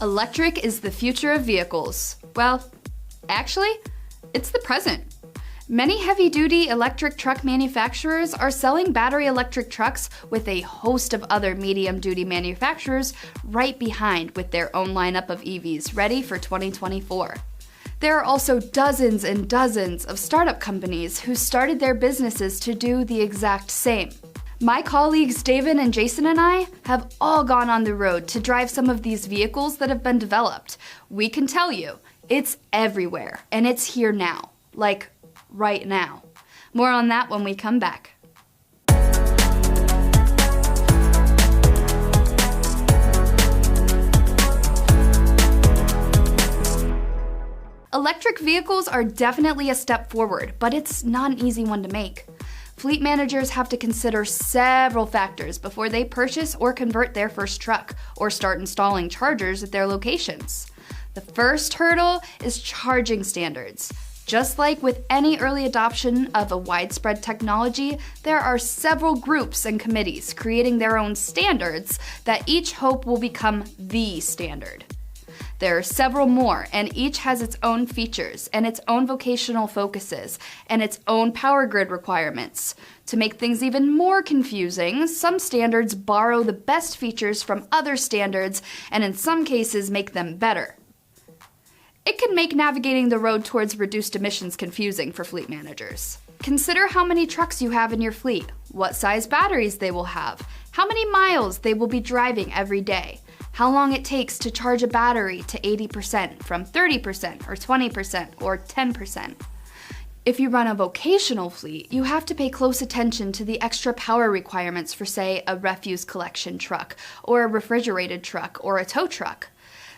Electric is the future of vehicles. Well, actually, it's the present. Many heavy-duty electric truck manufacturers are selling battery electric trucks with a host of other medium-duty manufacturers right behind with their own lineup of EVs ready for 2024. There are also dozens and dozens of startup companies who started their businesses to do the exact same. My colleagues David and Jason and I have all gone on the road to drive some of these vehicles that have been developed. We can tell you, it's everywhere, and it's here now. Like, right now. More on that when we come back. Electric vehicles are definitely a step forward, but it's not an easy one to make. Fleet managers have to consider several factors before they purchase or convert their first truck or start installing chargers at their locations. The first hurdle is charging standards. Just like with any early adoption of a widespread technology, there are several groups and committees creating their own standards that each hope will become the standard. There are several more, and each has its own features and its own vocational focuses and its own power grid requirements. To make things even more confusing, some standards borrow the best features from other standards and in some cases make them better. It can make navigating the road towards reduced emissions confusing for fleet managers. Consider how many trucks you have in your fleet, what size batteries they will have, how many miles they will be driving every day, how long it takes to charge a battery to 80% from 30% or 20% or 10%. If you run a vocational fleet, you have to pay close attention to the extra power requirements for, say, a refuse collection truck or a refrigerated truck or a tow truck.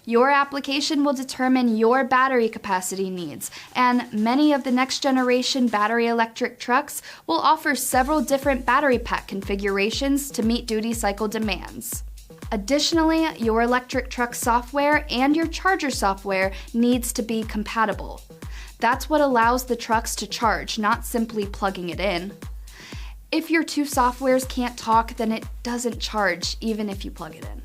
Your application will determine your battery capacity needs, and many of the next generation battery electric trucks will offer several different battery pack configurations to meet duty cycle demands. Additionally, your electric truck software and your charger software needs to be compatible. That's what allows the trucks to charge, not simply plugging it in. If your two softwares can't talk, then it doesn't charge, even if you plug it in.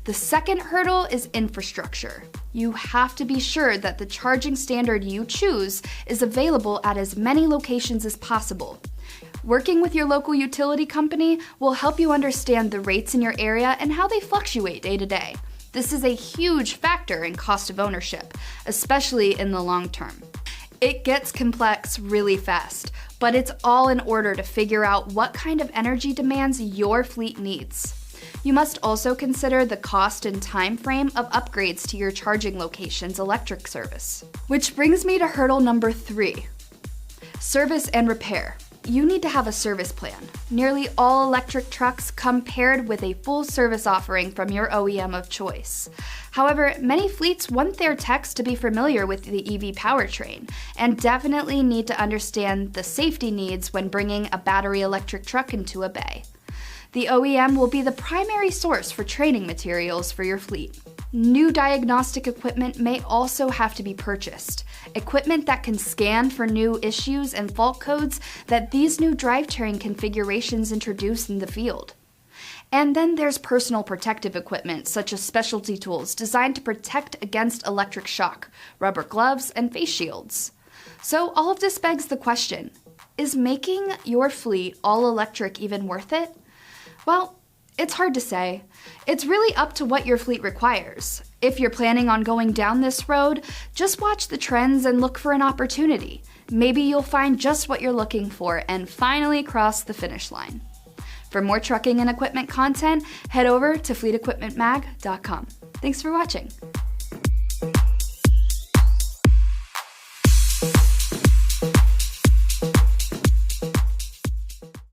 The second hurdle is infrastructure. You have to be sure that the charging standard you choose is available at as many locations as possible. Working with your local utility company will help you understand the rates in your area and how they fluctuate day to day. This is a huge factor in cost of ownership, especially in the long term. It gets complex really fast, but it's all in order to figure out what kind of energy demands your fleet needs. You must also consider the cost and time frame of upgrades to your charging location's electric service. Which brings me to hurdle number 3, service and repair. You need to have a service plan. Nearly all electric trucks come paired with a full service offering from your OEM of choice. However, many fleets want their techs to be familiar with the EV powertrain and definitely need to understand the safety needs when bringing a battery electric truck into a bay. The OEM will be the primary source for training materials for your fleet. New diagnostic equipment may also have to be purchased. Equipment that can scan for new issues and fault codes that these new drivetrain configurations introduce in the field. And then there's personal protective equipment, such as specialty tools designed to protect against electric shock, rubber gloves, and face shields. So all of this begs the question, is making your fleet all electric even worth it? Well, it's hard to say. It's really up to what your fleet requires. If you're planning on going down this road, just watch the trends and look for an opportunity. Maybe you'll find just what you're looking for and finally cross the finish line. For more trucking and equipment content, head over to fleetequipmentmag.com. Thanks for watching.